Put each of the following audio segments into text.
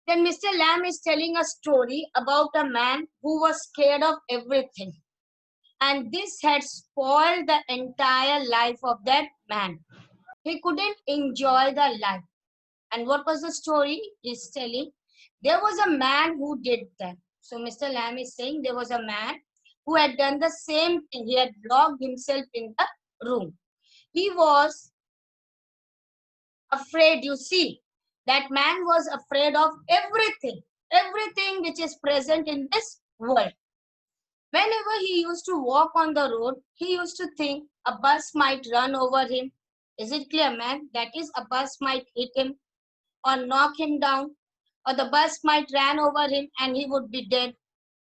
Then Mr. Lamb is telling a story about a man who was scared of everything. And this had spoiled the entire life of that man. He couldn't enjoy the life. And what was the story he's telling? There was a man who did that. So Mr. Lamb is saying there was a man who had done the same thing. He had locked himself in the room. He was afraid, you see. That man was afraid of everything which is present in this world. Whenever he used to walk on the road, he used to think a bus might run over him. Is it clear, man? That is, a bus might hit him or knock him down, or the bus might run over him and he would be dead,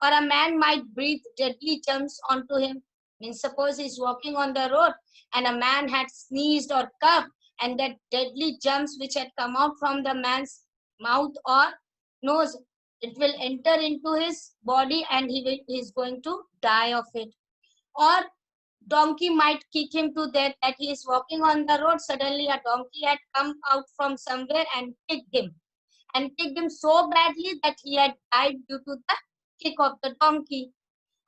or a man might breathe deadly germs onto him. Means suppose he's walking on the road and a man had sneezed or coughed, and that deadly germs which had come out from the man's mouth or nose, it will enter into his body and he's going to die of it. Or donkey might kick him to death, that he is walking on the road, suddenly a donkey had come out from somewhere and kicked him so badly that he had died due to the kick of the donkey.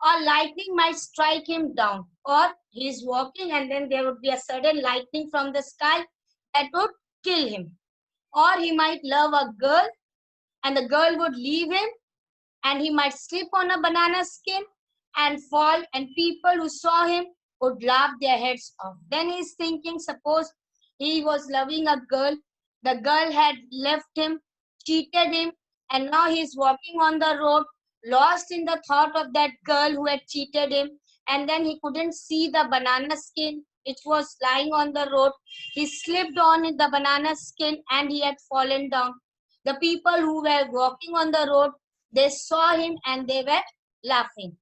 Or lightning might strike him down, or he is walking and then there would be a sudden lightning from the sky that would kill him. Or he might love a girl and the girl would leave him and he might slip on a banana skin and fall, and people who saw him would laugh their heads off. Then he's thinking, suppose he was loving a girl, the girl had left him, cheated him, and now he's walking on the road, lost in the thought of that girl who had cheated him, and then he couldn't see the banana skin which was lying on the road. He slipped on the banana skin and he had fallen down. The people who were walking on the road, they saw him and they were laughing.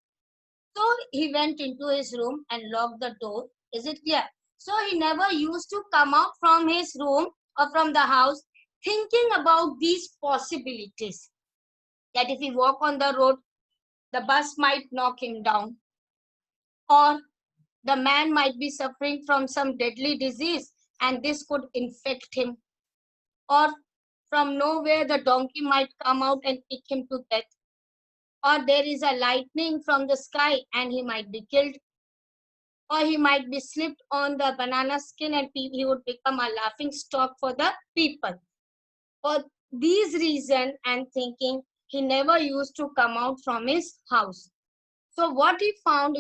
So he went into his room and locked the door. Is it clear? So he never used to come out from his room or from the house thinking about these possibilities. That if he walk on the road, the bus might knock him down. Or the man might be suffering from some deadly disease and this could infect him. Or from nowhere the donkey might come out and kick him to death. Or there is a lightning from the sky and he might be killed. Or he might be slipped on the banana skin and he would become a laughing stock for the people. For these reasons and thinking, he never used to come out from his house. So what he found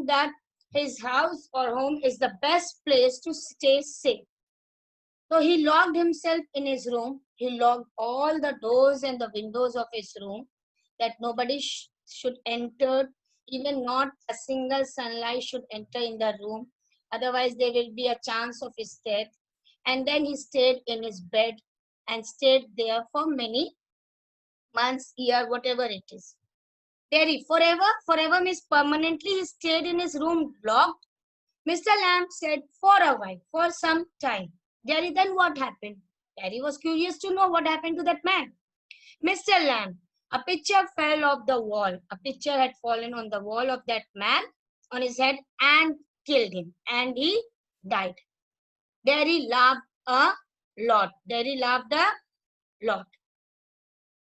that his house or home is the best place to stay safe. So he locked himself in his room. He locked all the doors and the windows of his room, that nobody should enter, even not a single sunlight should enter in the room. Otherwise, there will be a chance of his death. And then he stayed in his bed and stayed there for many months, year, whatever it is. Forever means permanently he stayed in his room locked. Mr. Lamb said, for a while, for some time. Jerry, then what happened? Jerry was curious to know what happened to that man. Mr. Lamb, a picture fell off the wall. A picture had fallen on the wall of that man on his head and killed him. And he died. Jerry laughed a lot.